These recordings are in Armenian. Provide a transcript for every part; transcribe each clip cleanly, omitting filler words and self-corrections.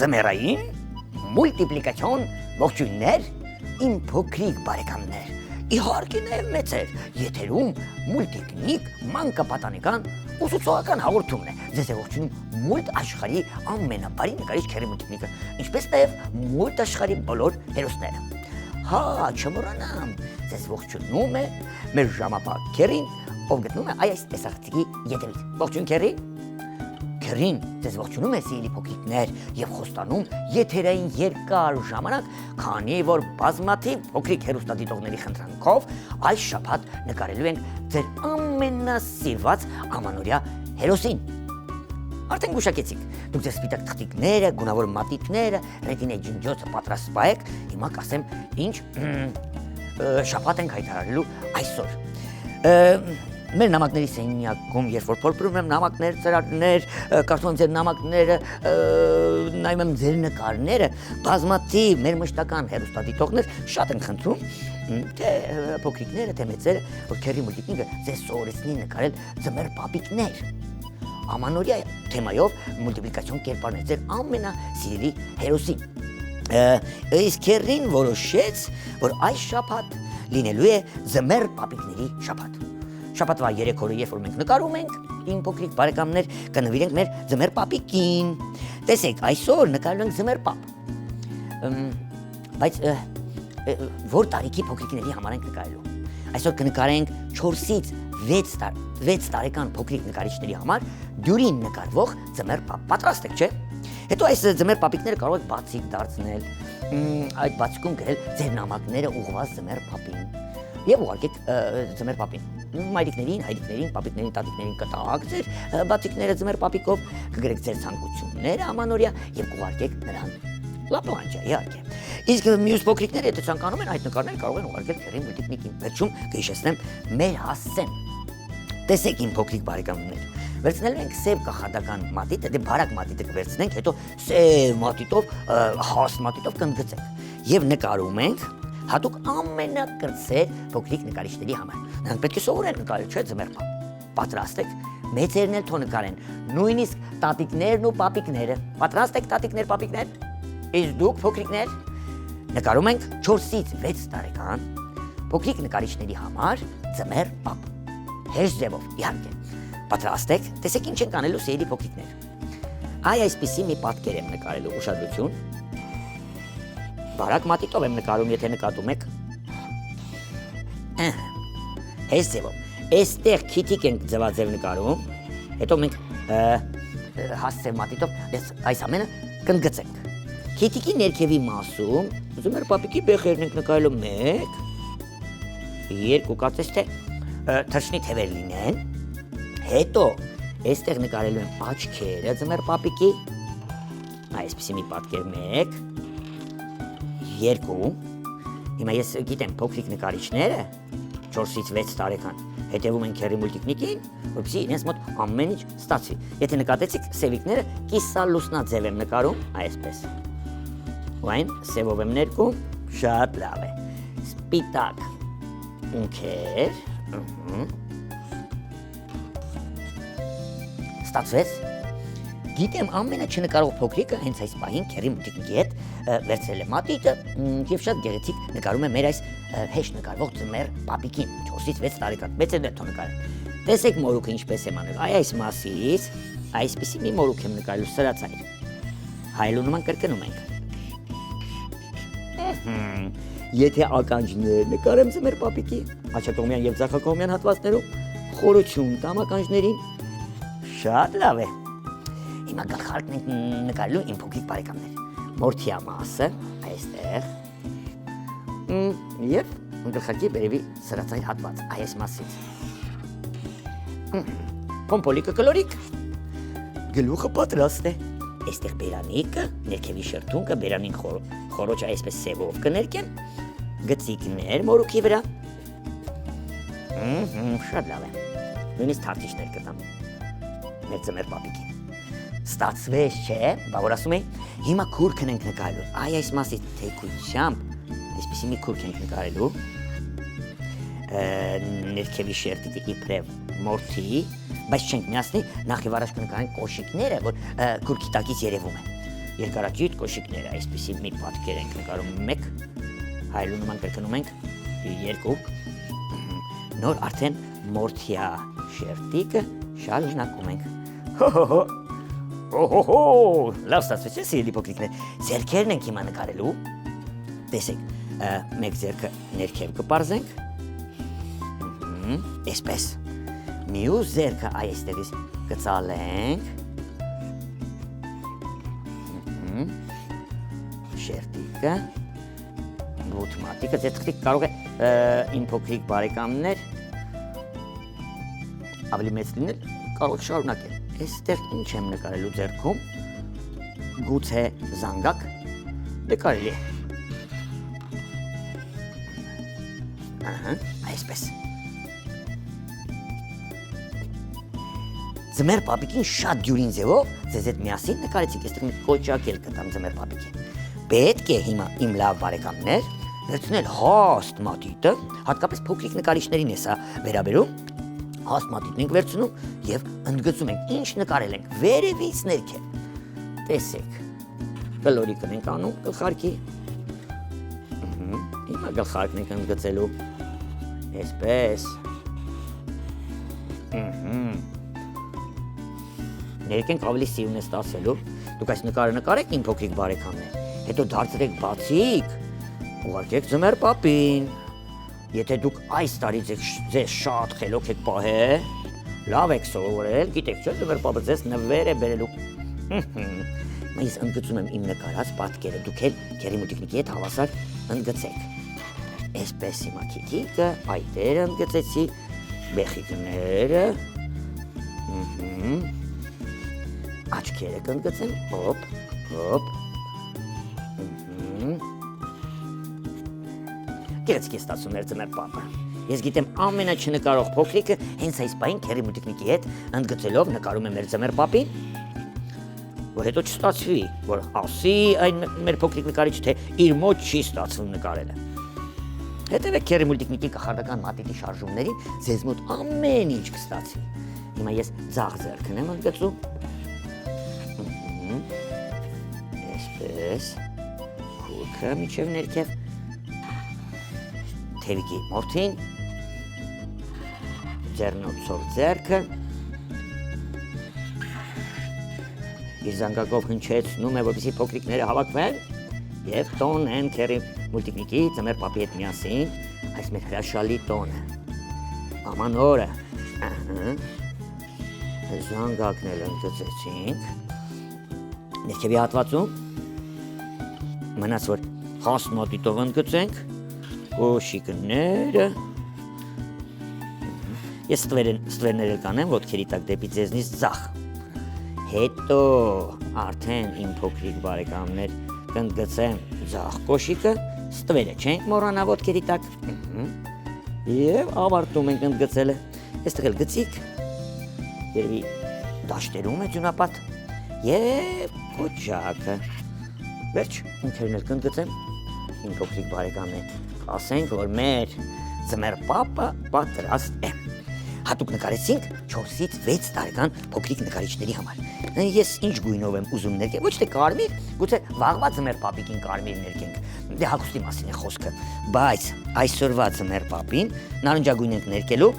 Ձմեռային մուլտիպլիկացիոն ողջույններ իմ փոքրիկ բարեկամներ։ Իհարկե նաև մեծեր, եթերում մուլտիկնիկ մանկապատանեկան ուսուցողական հաղորդումն է։ Ձեզ է ողջունում մուլտ աշխարհի ամենաբարի նկարիչ Քերի Մուլտիկնիկը, ինչպես նաև մուլտ աշխարհի բոլոր հերոսները։ Հա, չմոռանամ, ձեզ ողջունում է մեր ժամապահ Քերին, ով գտնում է այս տեսախցիկի ետևից։ Ողջույն Քերի։ Քերին ձեզ ողջունում է սիրելի փոքրիկներ եւ խոստանում եթերային երկար ժամանակ, քանի որ բազմաթիվ փոքրիկ հերոստատիտողների խնդրանքով այս շաբաթ նկարելու ենք ձեր ամենասիրված ամանորյա հերոսին։ Արդեն գուշակեցիք, դուք ձեր սպիտակ թղթիկները, գունավոր մատիտները, ռետինե ջնջոցը պատրաստ պահեք, հիմա կասեմ ինչ շաբաթ ենք հայտարարելու այսօր։ Մեր նամակների սենյակում, երբ որ փորփրում եմ նամակներ, ծրագրեր, կարծում եմ ձեր նամակները, նայում եմ ձեր նկարները, բազմաթիվ մեր մշտական հերոստատիտողներ շատ են խնդրում, թե փոքրիկները, թե մեծերը, որ Քերի Մուլտիկնիկը ձեզ սովորեցնի նկարել ձմեռ պապիկներ։ Ամանորյա թեմայով մուլտիպլիկացիոն կերպարներ, ձեր ամենասիրելի հերոսին։ Իսկ Քերին որոշեց, որ այս շաբաթ լինելու է ձմեռ պապիկների շաբաթ։ Շաբաթվա 3 օրը, երբ որ մենք նկարում ենք, իմ փոքրիկ բարեկամներ, կնվիրենք մեր ձմեռ պապիկին։ Տեսեք, այսօր նկարելու ենք ձմեռ պապ։ Բայց որ տարիքի փոքրիկների համար ենք նկարելու։ Այսօր կնկարենք 4-ից 6 տարեկան փոքրիկ նկարիչների համար դյուրին նկարվող ձմեռ պապ։ Պատրաստ եք, չէ՞։ Հետո այս ձմեռ պապիկները կարող եք բացիկ դարձնել, այդ բացիկում գրել ձեր նամակները ուղղված ձմեռ պապին եւ ուղարկեք ձմեռ պապին։ Մայրիկներին, հայրիկներին, պապիկներին, տատիկներին կտակ ձեր բացիկները ձմեռ պապիկով, կգրեք ձեր ցանկությունները ամանորյա եւ կուղարկեք նրան լապլանջա, իհարկե։ Իսկ մյուս փոքրիկները, եթե ցանկանում են, այդ նկարները կարող են ուղարկել Քերի Մուլտիկնիկին։ Վերջում կհիշեցնեմ մեր հասցեն։ Տեսեք իմ փոքրիկ բարեկամներ, վերցնելու ենք սև կախարդական մատիտը, դե բարակ մատիտը կվերցնենք, հետո սև մատիտով, հաստ մատիտով կընդգծենք եւ նկարում ենք հատուկ ամենակրտսեր փոքրիկ նկարիչների համար։ Նրանք պետք է սովորեն նկարել, չէ՞ ձմեռ պապ։ Պատրաստ եք։ Մեծերն էլ թող նկարեն, նույնիսկ տատիկներն ու պապիկները։ Պատրաստ եք տատիկներ, պապիկներ։ Իսկ դուք փոքրիկներ նկարում ենք 4-ից 6 տարեկան փոքրիկ նկարիչների համար ձմեռ պապ։ Հեշտ ձևով, իհարկե։ Պատրաստ եք։ Տեսեք ինչ ենք անելու սիրելի փոքրիկներ։ Այսպիսի մի պատկեր եմ նկարելու, ուշադրություն։ Բարակ մատիտով եմ նկարում, եթե նկատում եք։ Հեշտ ձևով։ Այստեղ քիթիկ ենք ձվաձև նկարում, հետո մենք հաստ մատիտով այս ամենը կընդգծենք։ Քիթիկի ներքևի մասում ձմեռ պապիկի բեխերն ենք նկարելու 1, 2, կարծես թե թռչնի թևեր լինեն։ Հետո այստեղ նկարելու եմ աչքերը ձմեռ պապիկի։ Այսպիսի մի պատկեր 1, 2, հիմա ես գիտեմ փոքրիկ նկարիչները 4-ից 6 տարեկան հետևում են Քերի Մուլտիկնիկին, որպեսզի իրենց մոտ ամեն ինչ ստացվի։ Եթե նկատեցիք, սևիկները կիսալուսնաձև եմ նկարում, այսպես։ Այն սևով եմ ներկում, շատ լավ է։ Սպիտակ ունքեր, ստացվեց։ Գիտեմ ամենը չնկարող փոքրիկը հենց այս պահին Քերի Մուլտիկնիկի հետ վերցրել է մատիտը եւ շատ գեղեցիկ նկարում է մեր այս հեշտ նկարվող ձմեռ պապիկին 4-ից 6 տարեկան։ Մեծերն էլ թող նկարեն։ Տեսեք մորուքը ինչպես եմ անել։ Այս մասից այսպիսի մի մորուք եմ նկարելու սրածայր։ Հայելու նման կրկնում ենք։ Եթե ականջներ նկարեմ ձմեռ պապիկի, աջակողմյան եւ ձախակողմյան հատվածներում, խորություն տամ ականջներին, շատ լավ է։ Հիմա գլխարկն ենք նկարելու իմ փոքրիկ բարեկամներ։ Մորթիա մասը, այստեղ, և գլխարկի բերևի սրածայր հատված, այս մասից։ Պոմպոլիկը կլորիկ, գլուխը պատրաստ է։ Այստեղ բերանիկը, ներքևի շրթունքը, բերանին խորոչը այսպես սևով կներկեմ, գծիկներ մորուքի վրա։ Շատ լավ է, նույնիսկ թարթիչներ կտամ, մեր ձմեռ պապիկին։ Ստացվեց, չէ, բա որ ասում էի, հիմա քուրքն ենք նկարելու, այս մասից թեքությամբ, այսպիսի մի քուրք ենք նկարելու, ներքևի շերտիկը իբրև մորթի, բայց չենք միացնի, նախ եւ առաջ կնկարենք կոշիկները, որ քուրքի տակից երևում է։ երկարաճիտ կոշիկները, այսպեսի մի պատկեր ենք նկարում 1, հայելու նման կրկնում ենք 2, նոր արդեն մորթյա շերտիկը շարունակում ենք, հո, լավ ստացվեց է սիրելի փոքրիկներ, ձեռքերն ենք հիմա նկարելու, տեսեք, մեկ ձեռքը ներքև կպարզենք, այսպես, մյուս ձեռքը այստեղից կծալենք, շերտիկը, բութմատիկը, ձեզ կարող է իմ փոքրիկ բարեկամներ ավելի մեծ լինել, կարող շարունակել, այստեղ ինչ եմ նկարելու ձեռքում, գուցե զանգակ, դե կարելի է, այսպես, ձմեր պապիկին շատ դյուրին ձևով ձեզ հետ միասին նկարեցիք, այստեղ մի կոճակ էլ կտամ ձմեր պապիկին, պետք է հիմա իմ լավ բարեկամներ վերցնել հաստ մատիտը, հատկապես փոքրիկ նկարիչներին է սա վերաբերում, հաստ մատիտն ենք վերցնում և ընդգծում ենք, ինչ նկարել ենք, վերևից ներքև, տեսեք, կլորիկն ենք անում գլխարկի, հիմա գլխարկն ենք ընդգծելու, այսպես, ներքենք ավելի սիրուն է ստացվելու, դուք այս նկարը նկարեք իմ փոքրիկ բարեկամներ, հետո դարձրեք բացիկ, ուղարկեք ձմեր պապին, եթե դուք այս տարի ձեզ շատ խելոք եք պահել, լավ եք սովորել, գիտեք չէ, ձմեր պապը ձեզ նվեր է բերելու, ես ընդգծում եմ իմ նկարած պատկերը, դուք էլ քեռի-մուտիկնիկի հետ հավասար ընդգծեք, այսպես հիմա քիթիկը, այտերը ընդգծեցի, բեխիկները, աչքերը կընդգծեմ, հոպ, գեղեցիկ է ստացվում մեր ձմեր պապը, ես գիտեմ ամենաչնկարող փոքրիկը հենց այս պահին քեռի-մուտիկնիկի հետ ընդգծելով նկարում է մեր ձմեր պապին, որ հետո չստացվի, որ ասի այն մեր փոքրիկ նկարիչ, թե իր մոտ չի ստացվում նկարելը, հետևեք քեռի-մուտիկնիկի կախարդական մատիտի շարժումներին, ձեզ մոտ ամեն ինչ կստացվի, հիմա ես ձախ ձեռքն եմ ընդգծում, այսպես, քուլքը միջև ներքև, թևիկի մորթին, ձեռնոցով ձեռքը, իր զանգակով հնչեցնում է, որպեսզի փոքրիկները հավաքվեն և տոնեն քեռի-մուտիկնիկի ձմեր պապի հետ միասին, այս մեր հրաշալի տոնը, աման օրը, զանգակն էլ ընդգծեցինք, ներքևի հատվածում, մնաց որ հաստ մատիտով ընդգծենք, կոշիկները, ես ստվերներ էլ կանեմ ոտքերի տակ դեպի ձեզնից ձախ, հետո արդեն իմ փոքրիկ բարեկամներ կընդգծեմ ձախ կոշիկը, ստվերը չենք մոռանա ոտքերի տակ, և ավարտում ենք ընդգծելը, այստեղ էլ գծիկ, երևի դաշտերում է ձյունապատ, և կոճակը, վերջ, ինքերն էլ կընդգծեմ, իմ փոքրիկ բարեկամներ, ասենք, որ մեր ձմեր պապը պատրաստ է, հատուկ նկարեցինք 4-ից 6 տարեկան փոքրիկ նկարիչների համար, ես ինչ գույնով եմ ուզում ներկել, ոչ թե կարմիր, գուցե վաղվա ձմեր պապիկին կարմիր ներկենք, դե հագուստի մասին է խոսքը, բայց այսօրվա ձմեր պապին նարնջագույն ենք ներկելու,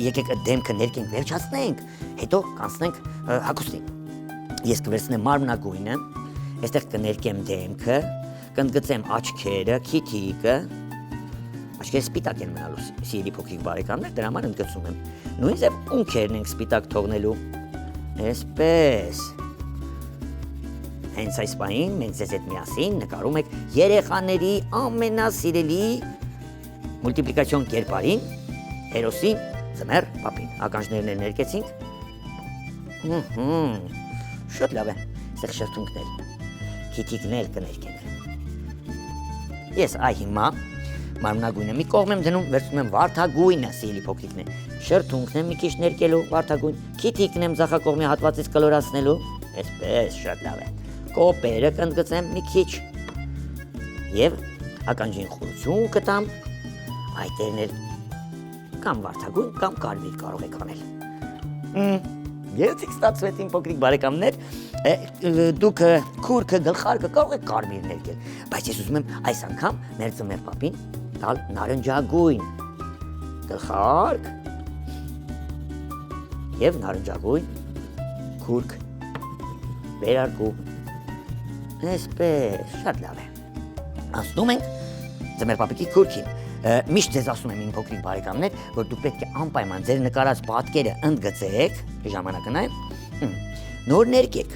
եկեք դեմքը ներկենք վերջացնենք, հետո կանցնենք հագուստին, ես կվերցնեմ մարմնագույնը, այստեղ կներկեմ դեմքը, կընդգծեմ աչքերը, քիթիկը, աչքերը սպիտակ են մնալու սիրելի փոքրիկ բարեկամներ, դրա համար ընդգծում եմ, նույն ձև ունքերն ենք սպիտակ թողնելու, այսպես, հենց այս պահին մենք ձեզ հետ միասին նկարում եք երեխաների ամենասիրելի մուլտիպլիկացիոն կերպարին, հերոսին ձմեր պապին, ականջներն ներկեցինք, շատ լավ է, այստեղ շրթունքներ, քիթիկներ կներկենք, ես այ հիմա մարմնագույնը մի կողմ եմ դնում, վերցնում եմ վարդագույնը, սիրելի փոքրիկներ, շրթունքն եմ մի քիչ ներկելու, վարդագույն, քիթիկն եմ ձախակողմի հատվածից կլորացնելու, այսպես շատ լավ է, կոպերը կընդգծեմ մի քիչ և ականջին խորություն կտամ, այտերն էլ կամ վարդագույն կամ կարմիր կարող եք անել, Գեղեցիկ ստացվեց իմ փոքրիկ բարեկամներ, դուք քուրքը, գլխարկը կարող եք կարմիր ներկել, բայց ես ուզում եմ այս անգամ մեր ձմեռ պապին տալ նարնջագույն գլխարկ եւ նարնջագույն քուրք վերարկու։ Այսպես, շատ լավ է։ Անցնում ենք ձմեռ պապիկի քուրքին։ Միշտ ձեզ ասում եմ իմ փոքրիկ բարեկամներ, որ դուք պետք է անպայման ձեր նկարած պատկերը ընդգծեք ժամանակնային, նոր ներկեք։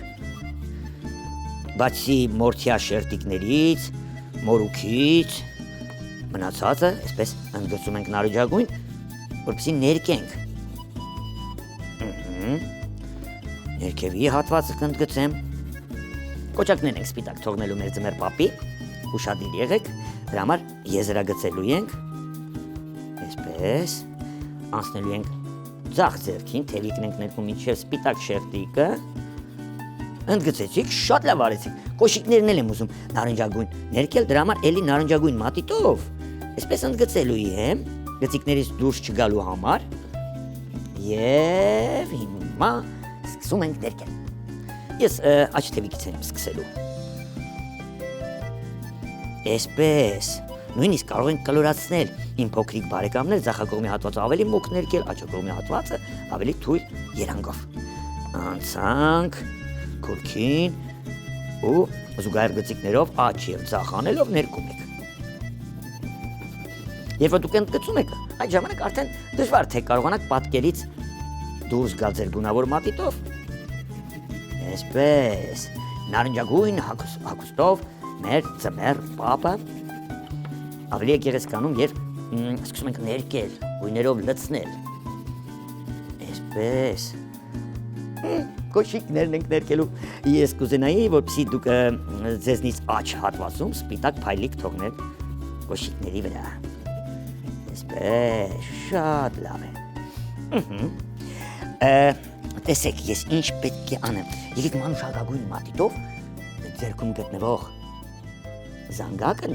Բացի մորթյա շերտիկներից, մորուքից, մնացածը այսպես ընդգծում ենք նարնջագույն, որպեսզի ներկենք։ Ներքևի հատվածը կընդգծեմ։ Կոճակներն ենք սպիտակ թողնելու մեր ձմեռ պապի, ուշադիր եղեք, դրա համար եզրագծելու ենք, այսպես, անցնելու ենք ձախ ձեռքին, թևիկն ենք ներկում մինչև սպիտակ շերտիկը, ընդգծեցիք, շատ լավ արեցիք, կոշիկներն էլ եմ ուզում նարնջագույն ներկել, դրա համար էլի նարնջագույն մատիտով, այսպես ընդգծելու եմ, գծիկներից դուրս չգալու համար, և հիմա սկսում ենք ներկել։ Ես աջ թևիկից եմ սկսելու։ Այսպես, նույնիսկ կարող ենք կլորացնել իմ փոքրիկ բարեկամներ, ձախակողմի հատվածը ավելի մուգ ներկել, աջակողմի հատվածը ավելի թույլ երանգով։ Անցանք քուրքին ու զուգահեռ գծիկներով աջ և ձախ անելով ներկում եք։ Երբ որ դուք ընդգծում եք, այդ ժամանակ արդեն դժվար թե կարողանաք պատկերից դուրս գալ ձեր գունավոր մատիտով։ Այսպես, նարնջագույն հագուստով մեր ձմեռ պապը ավելի գեղեցկանում, երբ սկսում ենք ներկել, գույներով լցնել։ Այսպես, կոշիկներն ենք ներկելու։ Ես կուզենայի, որպեսզի դուք ձեզնից աջ հատվածում սպիտակ փայլիկ թողնել կոշիկների վրա։ Այսպես, շատ լավ է։ Տեսեք, ես ինչ պետք է անեմ։ Եկեք մանուշակագույն մատիտով ձեռքում գտնվող զանգակն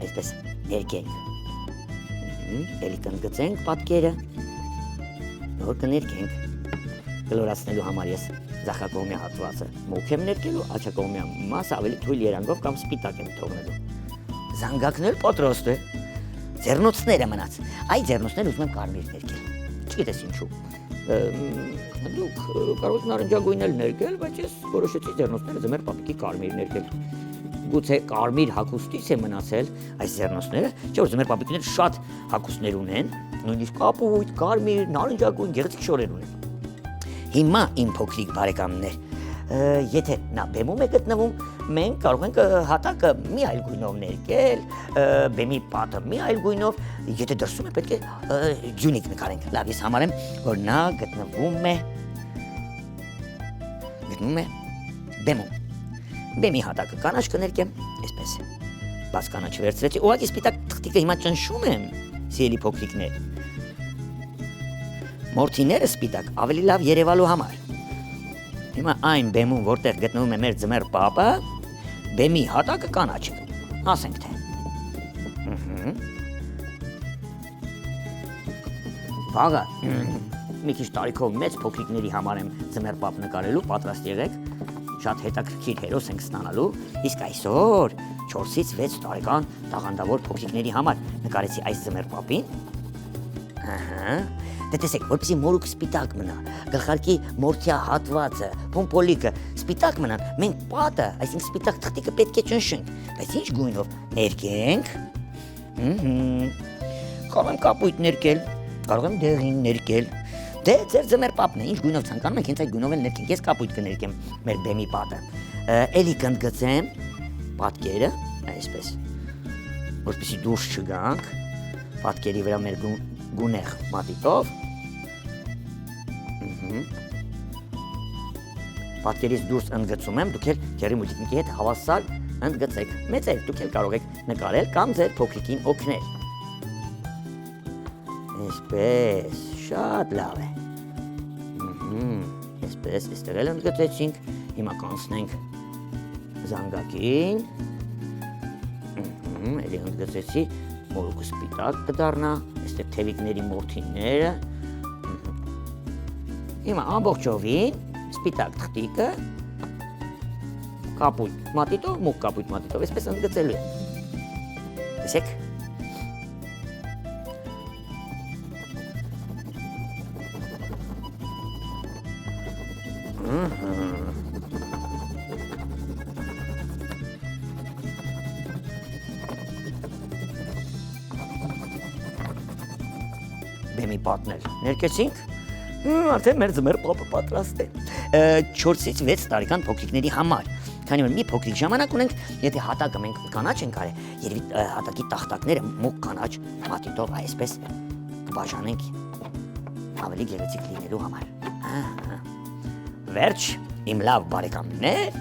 այսպես ներկենք։ Էլի կընդգծենք պատկերը, նոր կներկենք։ Կլորացնելու համար ես ձախակողմի հատվածը մուգ եմ ներկելու, աջակողմի մասը ավելի թույլ երանգով կամ սպիտակ եմ թողնելու։ Զանգակն էլ պատրաստ է։ Ձեռնոցները մնաց։ Այդ ձեռնոցներն ուզում եմ կարմիր ներկել։ Չգիտես ինչու։ Դուք կարող եք նարնջագույն էլ ներկել, բայց ես որոշեցի ձեռնոցները ձմեռ պապիկի կարմիր ներկել։ Գուցե կարմիր հագուստից է մնացել այս ձեռնոցները, չէ՞ որ ձմեռ պապիկները շատ հագուստներ ունեն, նույնիսկ կապույտ, կարմիր, նարնջագույն, գեղեցիկ շորեր ունեն։ Հիմա իմ փոքրիկ բարեկամներ, եթե նա բեմում է գտնվում, մենք կարող ենք հատակը մի այլ գույնով ներկել, բեմի պատը մի այլ գույնով, եթե դրսում է պետք է ձյունիկ նկարենք։ Լավ, ես համարեմ, որ նա գտնվում է բեմում։ Բեմի հատակը կանաչ կներկեմ, այսպես։ Բաց կանաչ վերցրեցի, ուղղակի սպիտակ թղթիկը հիմա ճնշում եմ, սիրելի փոքրիկներ։ Մորթիները սպիտակ ավելի լավ երևալու համար։ Հիմա այն բեմում, որտեղ գտնվում է մեր ձմեռ պապը, բեմի հատակը կանաչ է, ասենք թե։ Վաղը, մի քիչ տարիքով մեծ փոքրիկների համար եմ ձմեռ պապ նկարելու, պատրաստ եղեք, շատ հետաքրքիր հերոս ենք ստանալու, իսկ այսօր 4-ից 6 տարեկան տաղանդավոր փոքրիկների համար նկարեցի այս ձմեռ պապին։ Դե տեսեք, որպեսզի մորուք սպիտակ մնա, գլխարկի մորթյա հատվածը, փոմփոլիկը սպիտակ մնան, մենք պատը, այսինքն սպիտակ թղթիկը պետք է ճնշենք, բայց ինչ գույնով ներկենք։ Կարող եմ կապույտ ներկել, կարող եմ դեղին ներկել։ Դե ձեր ձմեռ պապն է, ինչ գույնով ցանկանում եք, հենց այդ գույնով էլ ներկենք։ Ես կապույտ կներկեմ մեր բեմի պատը։ Էլի կընդգծեմ պատկերը, այսպես, որպեսզի դուրս չգանք, պատկերի վրա մեր գունեղ մատիտով։ Պատկերից դուրս ընդգծում եմ, դուք էլ ջեռի մուլտիկնիկի հետ հավասար ընդգծեք։ Մեծեր դուք էլ կարող եք նկարել կամ ձեր փոքրիկին օգնել։ Այսպես, շատ լավ է։ Այսպես, այստեղ էլ ընդգծեցինք, հիմա կանցնենք զանգակին։ Էլի ընդգծեցի, մորուքը սպիտակ կդառնա, այստեղ թևիկների մորթիները, Հիմա ամբողջովին սպիտակ թղթիկը կապույտ մատիտով, մուգ կապույտ մատիտով այսպես ընդգծելու եմ։ Տեսեք։ Բեմի պատնել ներկեցինք, արդեն մեր ձմեռ պապը պատրաստ է 4-ից 6 տարեկան փոքրիկների համար, քանի որ մի փոքրիկ ժամանակ ունենք, եթե հատակը մենք կանաչ ենք արել, երևի հատակի տախտակները մուգ կանաչ մատիտով այսպես կբաժանենք ավելի գեղեցիկ լինելու համար։ Վերջ, իմ լավ բարեկամներ,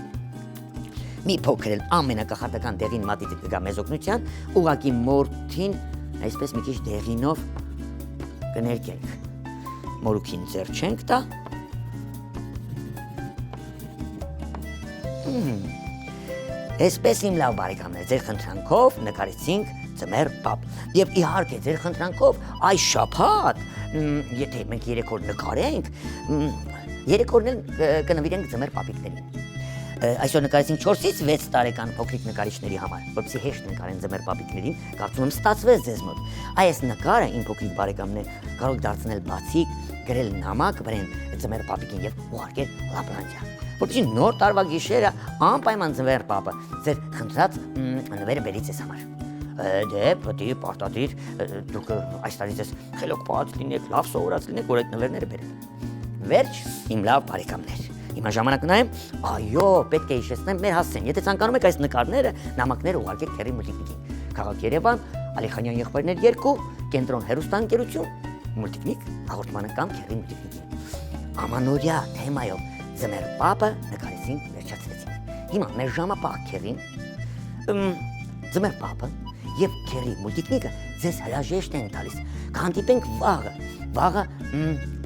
մի փոքր էլ ամենակախարդական դեղին մատիտը կգա մեզ օգնության, ուղղակի մորթին այսպես մի քիչ դեղինով կներկենք, մորուքին ձեռ չենք տա, այսպես իմ լավ բարեկամներ, ձեր խնդրանքով նկարեցինք ձմեռ պապ, և իհարկե ձեր խնդրանքով այս շաբաթ, եթե մենք 3 օր նկարենք, 3 օրն էլ կնվիրենք ձմեռ պապիկներին։ Այսօր նկարեցինք 4-ից 6 տարեկան փոքրիկ նկարիչների համար, որպեսզի հեշտ նկարեն ձմեռ պապիկներին, կարծում եմ ստացվեց ձեզ մոտ։ Այս նկարը իմ փոքրիկ բարեկամներ կարող դարձնել բացիկ, գրել նամակ, վրեն ձմեռ պապիկին եւ ուղարկել Լապլանդիա, որպեսզի նոր տարվա գիշերը անպայման ձմեռ պապը ձեր խնդրած նվերը բերի ձեզ համար։ Դե պետք է պարտադիր դուք այս տարի ձեզ խելոք լինեք, լավ սովորած լինեք, որ այդ նվերները բերեք։ Վերջ, իմ լավ բարեկամներ։ Հիմա ժամանակ նայեմ, այո, պետք է հիշեցնեմ մեր հասցեն, եթե ցանկանում եք այս նկարները, նամակները ուղարկեք Քերի Մուլտիկնիկին, քաղաք Երևան, Ալիխանյան եղբայրներ 2, կենտրոն հեռուստաընկերություն, Մուլտիկնիկ հաղորդմանը կամ Քերի Մուլտիկնիկին։ Ամանորյա թեմայով ձմեռ պապը նկարեցինք, վերջացրեցինք։ Հիմա մեր ժամապահ Քերին, ձմեռ պապը եւ Քերի Մուլտիկնիկը ձեզ հրաժեշտ են տալիս։ Կհանդիպենք վաղը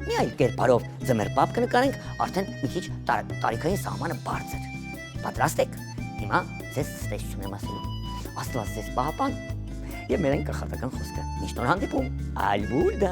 մի այլ կերպարով ձմեռ պապ կնկարենք, արդեն մի քիչ տարիքային սահմանը բարձր։ Պատրաստ եք։ Հիմա ձեզ ստեսություն եմ ասելու։ Աստված ձեզ պահապան եւ մեր այն կախարդական խոսքը։ Միշտ նոր հանդիպում։ Ալբուլդա։